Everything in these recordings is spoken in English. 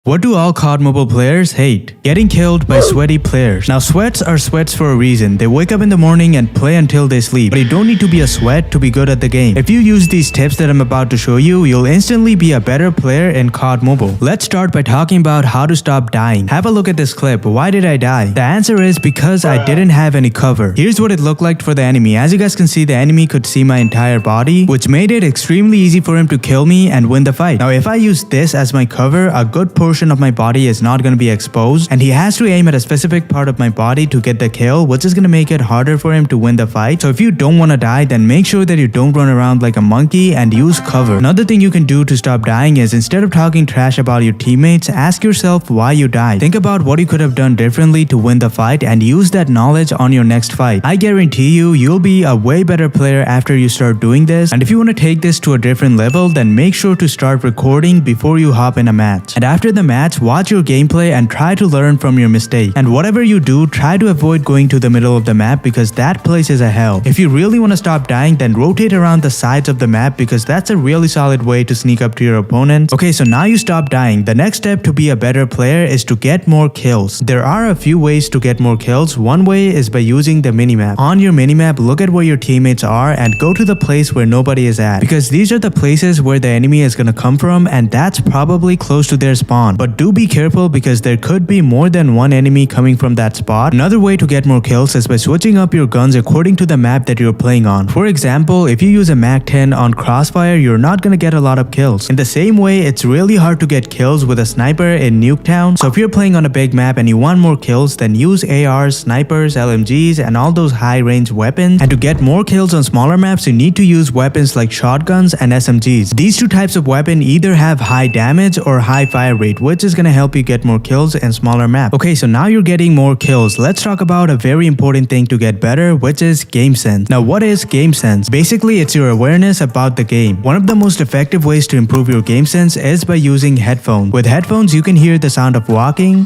What do all COD Mobile players hate? Getting killed by sweaty players. Now sweats are sweats for a reason. They wake up in the morning and play until they sleep. But you don't need to be a sweat to be good at the game. If you use these tips that I'm about to show you, you'll instantly be a better player in COD Mobile. Let's start by talking about how to stop dying. Have a look at this clip. Why did I die? The answer is because I didn't have any cover. Here's what it looked like for the enemy. As you guys can see, the enemy could see my entire body, which made it extremely easy for him to kill me and win the fight. Now if I use this as my cover, a good portion of my body is not going to be exposed, and he has to aim at a specific part of my body to get the kill, which is going to make it harder for him to win the fight. So if you don't want to die, then make sure that you don't run around like a monkey and use cover. Another thing you can do to stop dying is, instead of talking trash about your teammates, ask yourself why you died. Think about what you could have done differently to win the fight and use that knowledge on your next fight. I guarantee you'll be a way better player after you start doing this. And if you want to take this to a different level, then make sure to start recording before you hop in a match. And after the match, watch your gameplay and try to learn from your mistake. And whatever you do, try to avoid going to the middle of the map, because that place is a hell. If you really want to stop dying, then rotate around the sides of the map, because that's a really solid way to sneak up to your opponents. Okay, so now you stop dying. The next step to be a better player is to get more kills. There are a few ways to get more kills. One way is by using the minimap. On your minimap, look at where your teammates are and go to the place where nobody is at, because these are the places where the enemy is going to come from, and that's probably close to their spawn. But do be careful, because there could be more than one enemy coming from that spot. Another way to get more kills is by switching up your guns according to the map that you're playing on. For example, if you use a MAC-10 on Crossfire, you're not going to get a lot of kills. In the same way, it's really hard to get kills with a sniper in Nuketown. So if you're playing on a big map and you want more kills, then use ARs, snipers, LMGs, and all those high-range weapons. And to get more kills on smaller maps, you need to use weapons like shotguns and SMGs. These two types of weapon either have high damage or high fire rate, which is going to help you get more kills in smaller maps. Okay, so now you're getting more kills. Let's talk about a very important thing to get better, which is game sense. Now what is game sense? Basically, it's your awareness about the game. One of the most effective ways to improve your game sense is by using headphones. With headphones, you can hear the sound of walking,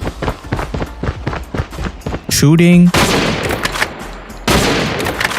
shooting,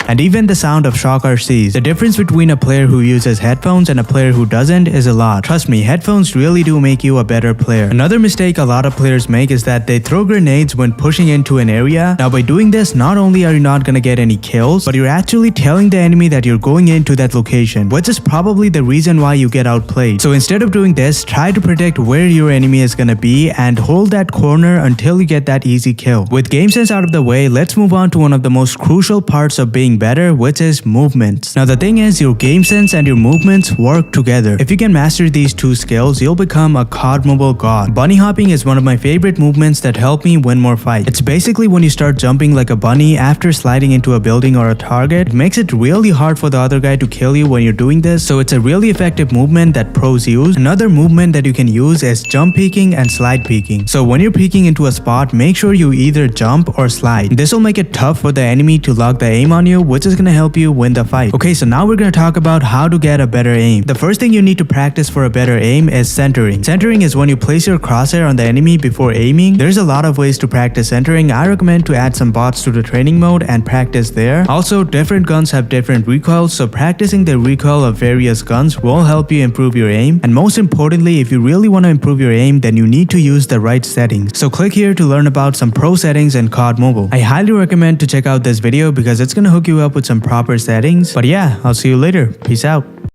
and even the sound of shock RCs. The difference between a player who uses headphones and a player who doesn't is a lot. Trust me, headphones really do make you a better player. Another mistake a lot of players make is that they throw grenades when pushing into an area. Now by doing this, not only are you not gonna get any kills, but you're actually telling the enemy that you're going into that location, which is probably the reason why you get outplayed. So instead of doing this, try to predict where your enemy is gonna be and hold that corner until you get that easy kill. With game sense out of the way, let's move on to one of the most crucial parts of being better, which is movements. Now the thing is, your game sense and your movements work together. If you can master these two skills, you'll become a COD Mobile god. Bunny hopping is one of my favorite movements that help me win more fights. It's basically when you start jumping like a bunny after sliding into a building or a target. It makes it really hard for the other guy to kill you when you're doing this, so it's a really effective movement that pros use. Another movement that you can use is jump peeking and slide peeking. So when you're peeking into a spot, make sure you either jump or slide. This will make it tough for the enemy to lock the aim on you, which is going to help you win the fight. Okay, so now we're going to talk about how to get a better aim. The first thing you need to practice for a better aim is centering. Centering is when you place your crosshair on the enemy before aiming. There's a lot of ways to practice centering. I recommend to add some bots to the training mode and practice there. Also, different guns have different recoils, so practicing the recoil of various guns will help you improve your aim. And most importantly, if you really want to improve your aim, then you need to use the right settings. So click here to learn about some pro settings in COD Mobile. I highly recommend to check out this video because it's going to hook you up with some proper settings. But yeah, I'll see you later. Peace out.